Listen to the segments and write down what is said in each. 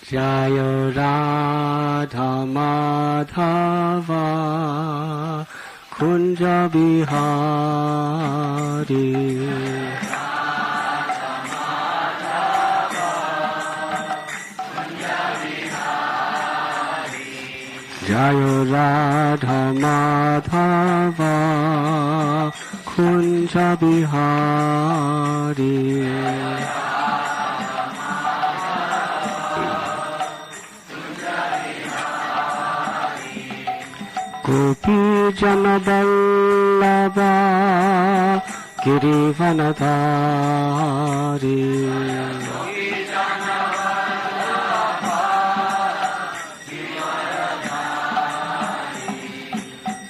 Jaya Radha Madhava Kunja Bihari Jaya Radha Madhava Kunja Bihari Gopi Jana Vallabha Girivanadhari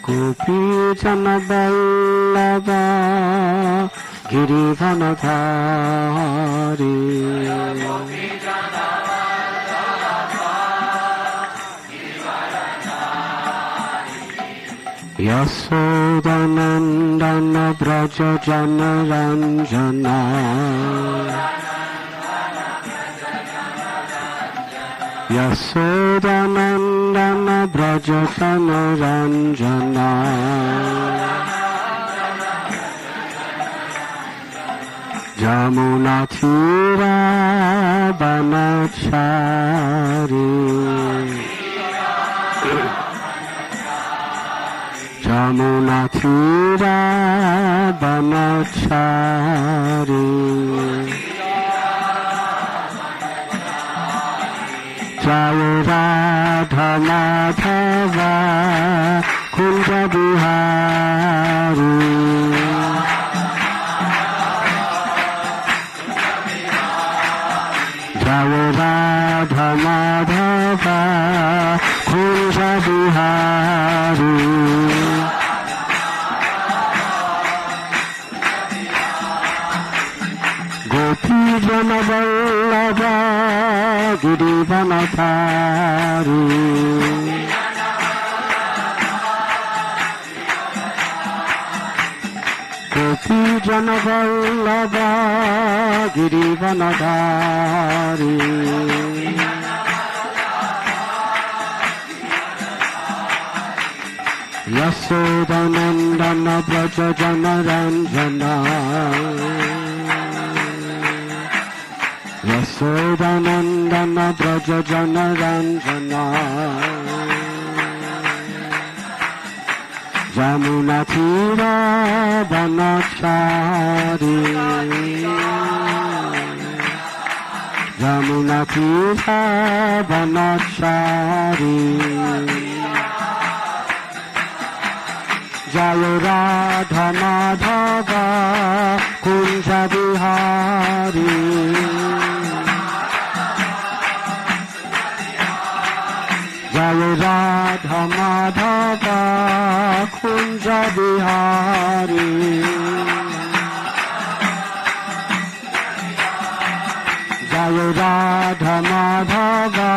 Gopi Jana Vallabha Girivanadhari Yasodanandana Braja Jana Ranjana Yasodanandana Braja Jana Ranjana Jamuna Tira Banachari Jamuna Tira Banachari Jaya Radha Madhava Kunja Bihari Jaya Radha Madhava Kunja Bihari Gopi Jana Vallabha Girivanadhari Gopi Jana Vallabha Girivanadhari Yasodanandana Braja Jana Ranjana Yasodanandana Braja Jana Ranjana Jamuna Tira Banachari Jamuna Tira Banachari Jaya Radha Madhava Kunja Bihari Jaya Radha Madhava Kunja Bihari Jaya Radha Madhava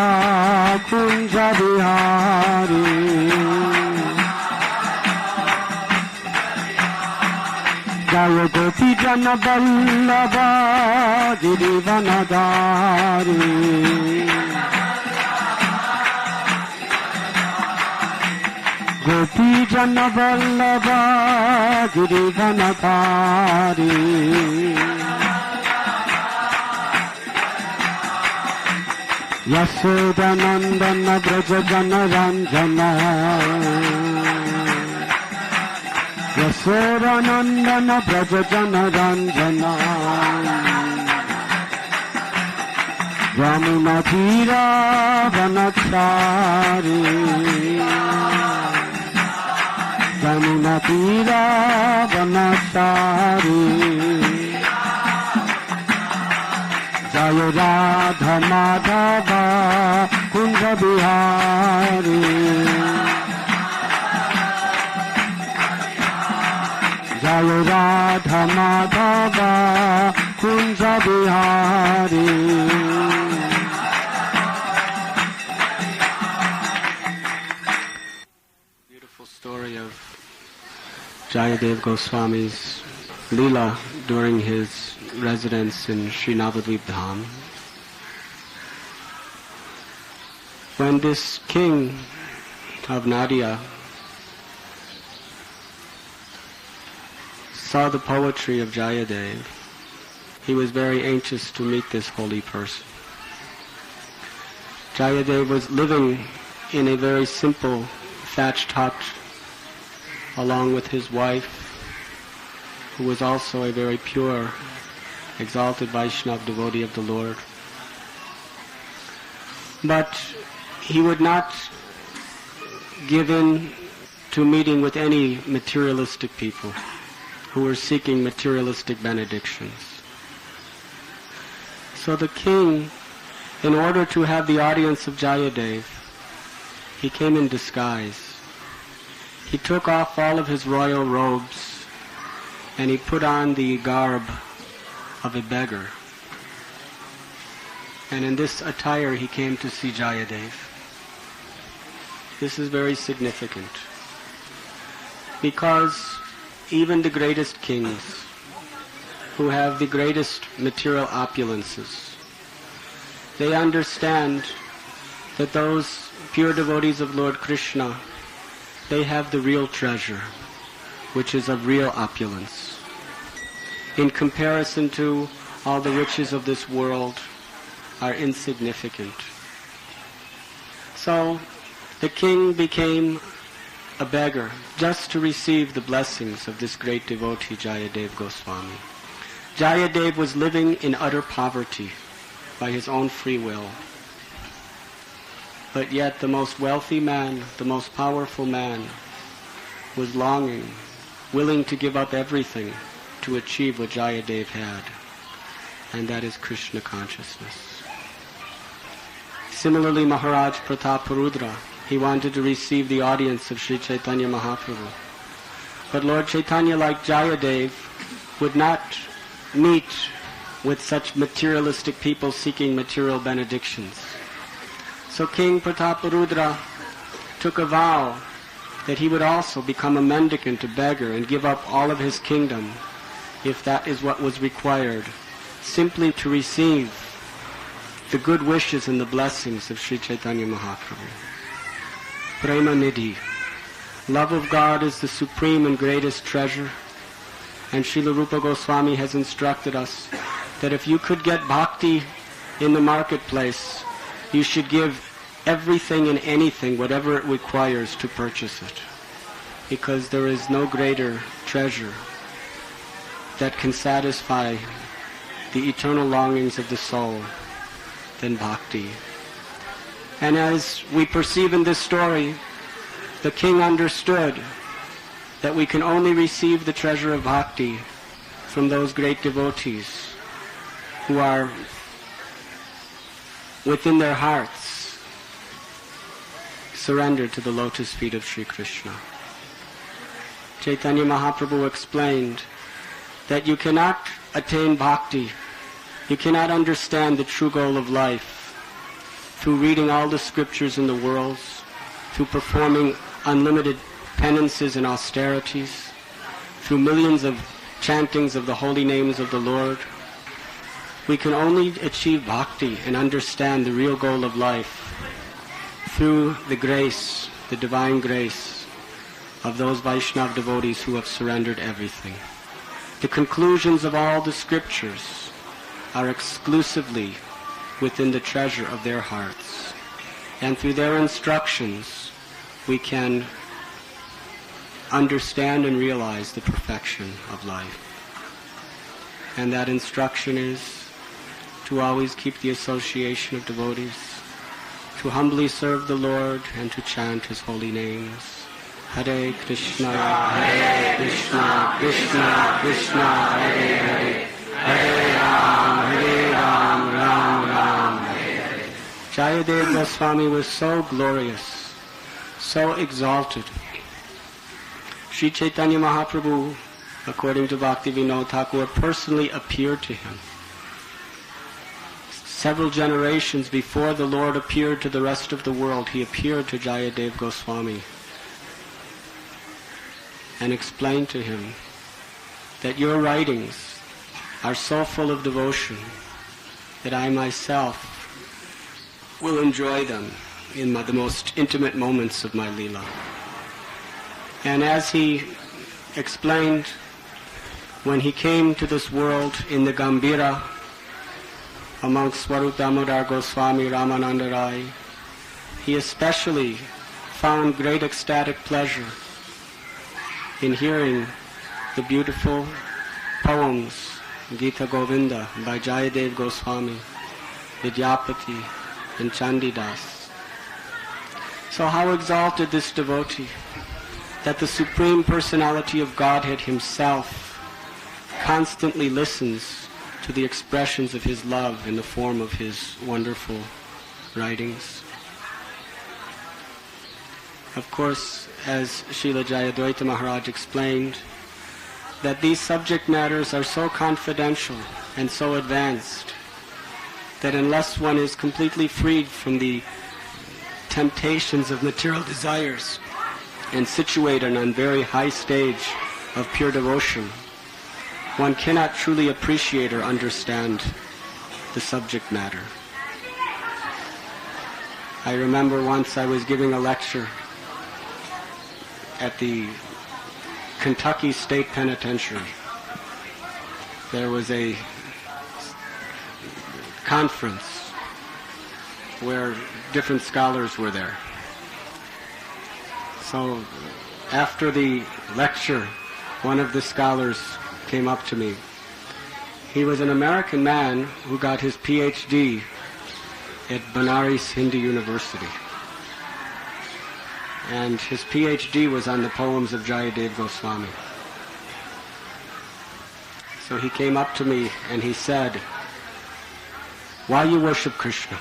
Kunja Bihari Jaya Gopi Jana Vallabha Girivanadhari Gopi Jana Vallabha Girivanadhari Yasodanandana Braja Jana Ranjana Yasodanandana Braja Jana Ranjana Jamuna Tira Banachari Jamuna Tira Banachari Jaya Radha Madhava Kunja Bihari Jaya Radha Madhava Kunja Bihari Beautiful story of Jaydev Goswami's Leela during his residence in Sri Navadvip Dham. When this king of Nadia saw the poetry of Jayadev, he was very anxious to meet this holy person. Jayadev was living in a very simple thatched hut along with his wife, who was also a very pure, exalted Vaishnava devotee of the Lord. But he would not give in to meeting with any materialistic people who were seeking materialistic benedictions. So the king, in order to have the audience of Jayadev, he came in disguise. He took off all of his royal robes and he put on the garb of a beggar. And in this attire he came to see Jayadev. This is very significant because even the greatest kings who have the greatest material opulences, they understand that those pure devotees of Lord Krishna, they have the real treasure, which is of real opulence. In comparison to all the riches of this world are insignificant. So the king became a beggar just to receive the blessings of this great devotee Jaydev Goswami. Jayadev was living in utter poverty by his own free will. But yet the most wealthy man, the most powerful man, was longing, willing to give up everything to achieve what Jayadev had, and that is Krishna consciousness. Similarly, Maharaj Prataparudra, he wanted to receive the audience of Sri Chaitanya Mahaprabhu. But Lord Chaitanya, like Jayadev, would not meet with such materialistic people seeking material benedictions. So King Prataparudra took a vow that he would also become a mendicant, a beggar, and give up all of his kingdom, if that is what was required, simply to receive the good wishes and the blessings of Sri Chaitanya Mahaprabhu. Prema Nidhi. Love of God is the supreme and greatest treasure, and Srila Rupa Goswami has instructed us that if you could get bhakti in the marketplace, you should give everything and anything, whatever it requires, to purchase it. Because there is no greater treasure that can satisfy the eternal longings of the soul than bhakti. And as we perceive in this story, the king understood that we can only receive the treasure of bhakti from those great devotees who are within their hearts surrendered to the lotus feet of Sri Krishna. Chaitanya Mahaprabhu explained that you cannot attain bhakti, you cannot understand the true goal of life through reading all the scriptures in the world, through performing unlimited penances and austerities, through millions of chantings of the holy names of the Lord. We can only achieve bhakti and understand the real goal of life through the grace, the divine grace of those Vaishnava devotees who have surrendered everything. The conclusions of all the scriptures are exclusively within the treasure of their hearts. And through their instructions, we can understand and realize the perfection of life. And that instruction is to always keep the association of devotees, to humbly serve the Lord, and to chant His holy names. Hare Krishna, Krishna Krishna, Hare Hare, Hare Ram, Ram Hare Hare. Jaydev Goswami was so glorious, so exalted. Sri Chaitanya Mahaprabhu, according to Bhaktivinoda Thakur, personally appeared to him. Several generations before the Lord appeared to the rest of the world, he appeared to Jaydev Goswami and explained to him that your writings are so full of devotion that I myself will enjoy them in the most intimate moments of my Leela. And as he explained, when he came to this world in the Gambhira amongst Swarup Damodar Goswami, Ramananda Rai, he especially found great ecstatic pleasure in hearing the beautiful poems, Gita Govinda by Jaydev Goswami, Vidyapati, and Chandidas. So how exalted this devotee, that the Supreme Personality of Godhead himself constantly listens to the expressions of his love in the form of his wonderful writings. Of course, as Srila Jayadvaita Maharaj explained, that these subject matters are so confidential and so advanced that unless one is completely freed from the temptations of material desires and situated on a very high stage of pure devotion, one cannot truly appreciate or understand the subject matter. I remember once I was giving a lecture at the Kentucky State Penitentiary. There was a conference where different scholars were there. So after the lecture, one of the scholars came up to me. He was an American man who got his PhD at Banaras Hindu University. And his PhD was on the poems of Jaydev Goswami. So he came up to me and he said, "Why you worship Krishna?"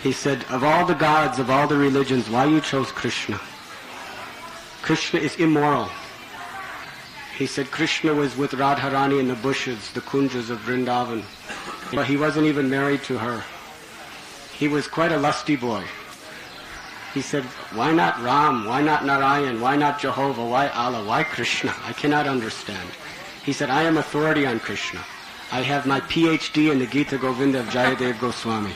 He said, "Of all the gods, of all the religions, why you chose Krishna? Krishna is immoral." He said Krishna was with Radharani in the bushes, the kunjas of Vrindavan. But he wasn't even married to her. He was quite a lusty boy. He said, "Why not Ram? Why not Narayan? Why not Jehovah? Why Allah? Why Krishna? I cannot understand." He said, "I am authority on Krishna. I have my PhD in the Gita Govinda of Jaydev Goswami."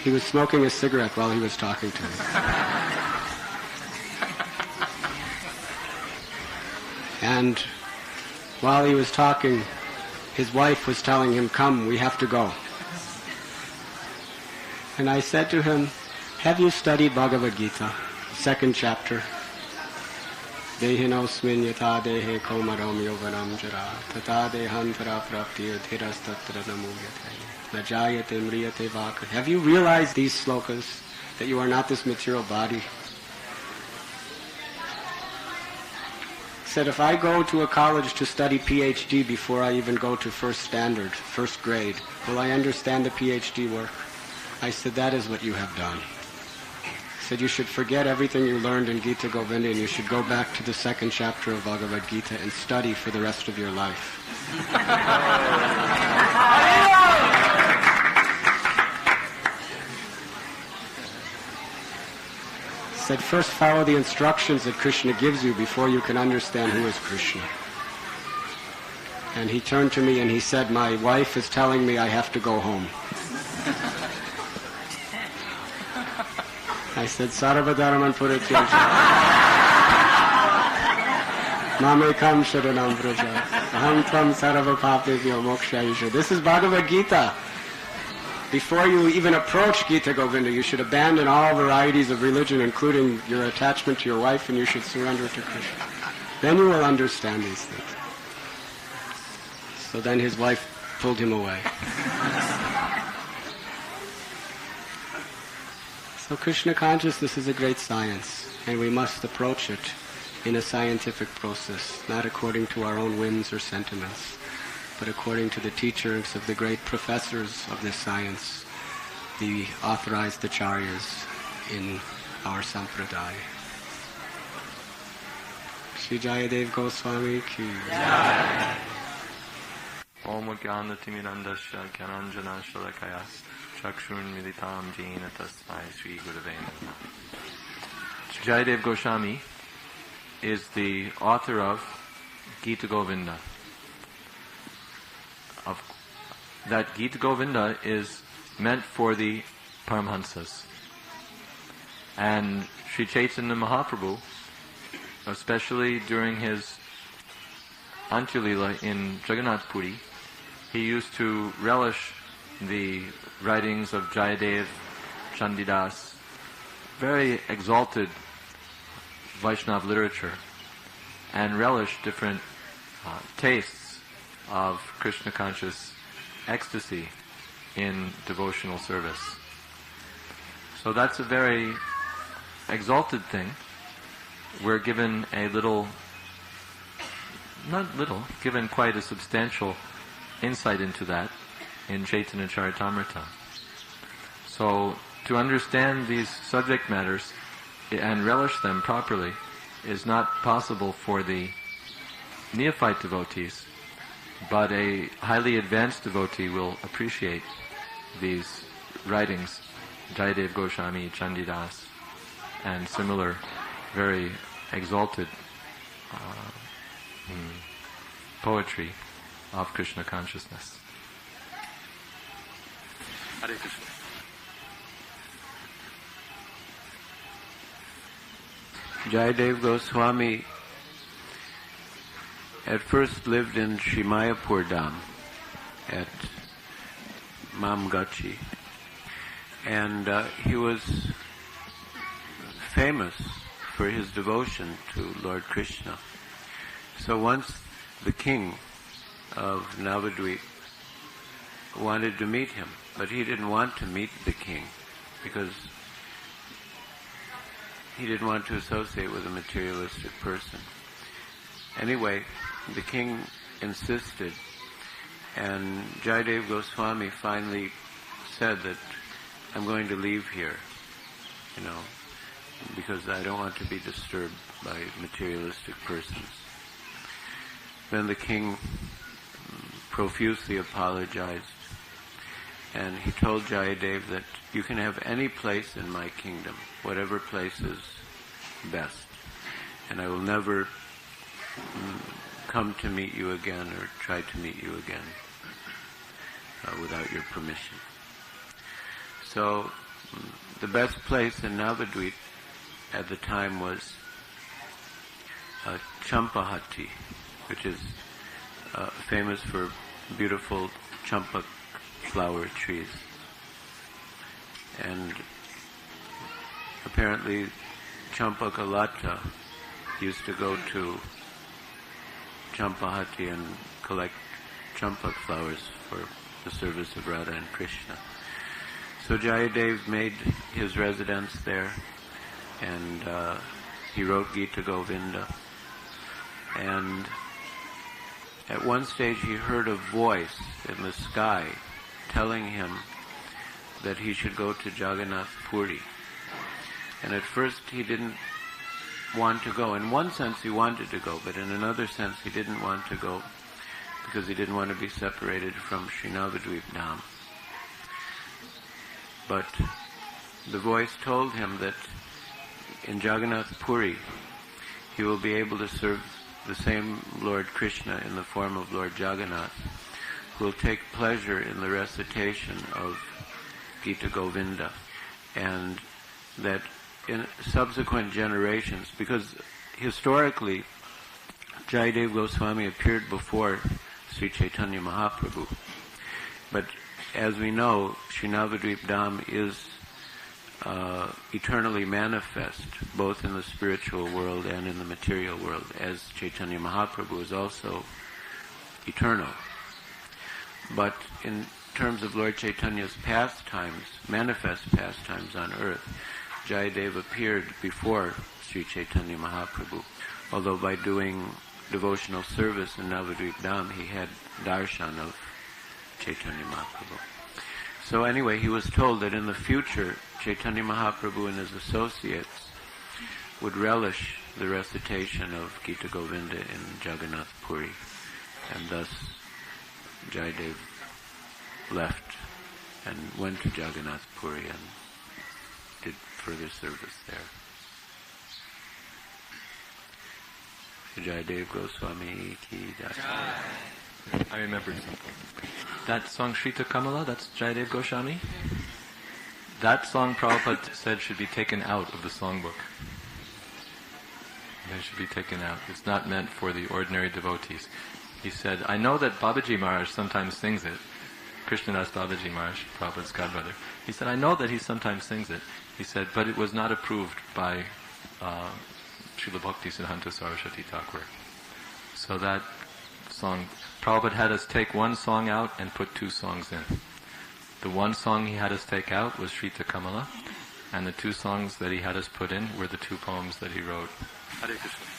He was smoking a cigarette while he was talking to me. And while he was talking, his wife was telling him, "Come, we have to go." And I said to him, "Have you studied Bhagavad Gita, second chapter? Dehinosmin yata dehe komaram yovanam jara tata dehantara prapti dhirastatra namuyate najayate mriyate vaka." Have you realized these slokas, that you are not this material body? He said, "If I go to a college to study PhD before I even go to first standard, first grade, will I understand the PhD work?" I said, "That is what you have done." He said, "You should forget everything you learned in Gita Govinda and you should go back to the second chapter of Bhagavad Gita and study for the rest of your life." He said, "First follow the instructions that Krishna gives you before you can understand who is Krishna." And he turned to me and he said, "My wife is telling me I have to go home." I said, "Sarva dharman parityajya mamekam sharanam vraja aham tvam sarva papebhyo mokshayasya." This is Bhagavad Gita. Before you even approach Gita Govinda, you should abandon all varieties of religion, including your attachment to your wife, and you should surrender to Krishna. Then you will understand these things. So then his wife pulled him away. So Krishna consciousness is a great science, and we must approach it in a scientific process, not according to our own whims or sentiments, but according to the teachings of the great professors of this science, the authorized acharyas in our sampradaya. Shri Jaydev Goswami ki jai. Om Jnanatimirandasya Gyananjana Shalakaya Chakshun Militam Jena Tasmai Sri Gurave Namaha. Jaydev Goswami is the author of Gita Govinda. that Gita Govinda is meant for the Paramhansas. And Sri Chaitanya Mahaprabhu, especially during his Antya-lila in Jagannath Puri, he used to relish the writings of Jayadev, Chandidas, very exalted Vaishnava literature, and relish different tastes of Krishna conscious ecstasy in devotional service. So that's a very exalted thing. We're given a little, not little, given quite a substantial insight into that in Chaitanya Charitamrita. So to understand these subject matters and relish them properly is not possible for the neophyte devotees, but a highly advanced devotee will appreciate these writings, Jaydev Goswami, Chandidas, and similar very exalted poetry of Krishna consciousness. Hare Krishna. Jaydev Goswami at first lived in Sri Mayapur Dham at Mamgachi, and he was famous for his devotion to Lord Krishna. So once the king of Navadvip wanted to meet him, but he didn't want to meet the king because he didn't want to associate with a materialistic person. Anyway, the king insisted, and Jaydev Goswami finally said that I'm going to leave here, because I don't want to be disturbed by materialistic persons. Then the king profusely apologized, and he told Jayadev that you can have any place in my kingdom, whatever place is best, and I will never come to meet you again or try to meet you again without your permission. So the best place in Navadvip at the time was Champahati, which is famous for beautiful champak flower trees. And apparently Champakalata used to go to Champahati and collect champak flowers for the service of Radha and Krishna. So Jayadev made his residence there, and he wrote Gita Govinda. And at one stage he heard a voice in the sky telling him that he should go to Jagannath Puri. And at first he didn't want to go. In one sense he wanted to go, but in another sense he didn't want to go because he didn't want to be separated from Sri Navadvip Dham. But the voice told him that in Jagannath Puri he will be able to serve the same Lord Krishna in the form of Lord Jagannath, who will take pleasure in the recitation of Gita Govinda, and that in subsequent generations, because historically Jaydev Goswami appeared before Sri Chaitanya Mahaprabhu, but as we know, Sri Navadvip Dham is eternally manifest, both in the spiritual world and in the material world, as Chaitanya Mahaprabhu is also eternal. But in terms of Lord Chaitanya's pastimes, manifest pastimes on earth, Jayadev appeared before Sri Chaitanya Mahaprabhu, although by doing devotional service in Navadvip Dham he had darshan of Chaitanya Mahaprabhu. So anyway, he was told that in the future Chaitanya Mahaprabhu and his associates would relish the recitation of Gita Govinda in Jagannath Puri, and thus Jayadev left and went to Jagannath Puri and did further service there. Jaydev Goswami ki jai. I remembered something. that song Shrita Kamala, that's Jaydev Goswami. That song Prabhupada said should be taken out of the songbook. It should be taken out. It's not meant for the ordinary devotees. He said, I know that Babaji Maharaj sometimes sings it. Krishnadas Babaji Maharaj, Prabhupada's godbrother. He said, I know that he sometimes sings it. He said, but it was not approved by Srila Bhakti Siddhanta Saraswati Thakur. So that song, Prabhupada had us take one song out and put two songs in. The one song he had us take out was Shrita Kamala, and the two songs that he had us put in were the two poems that he wrote. Hare Krishna.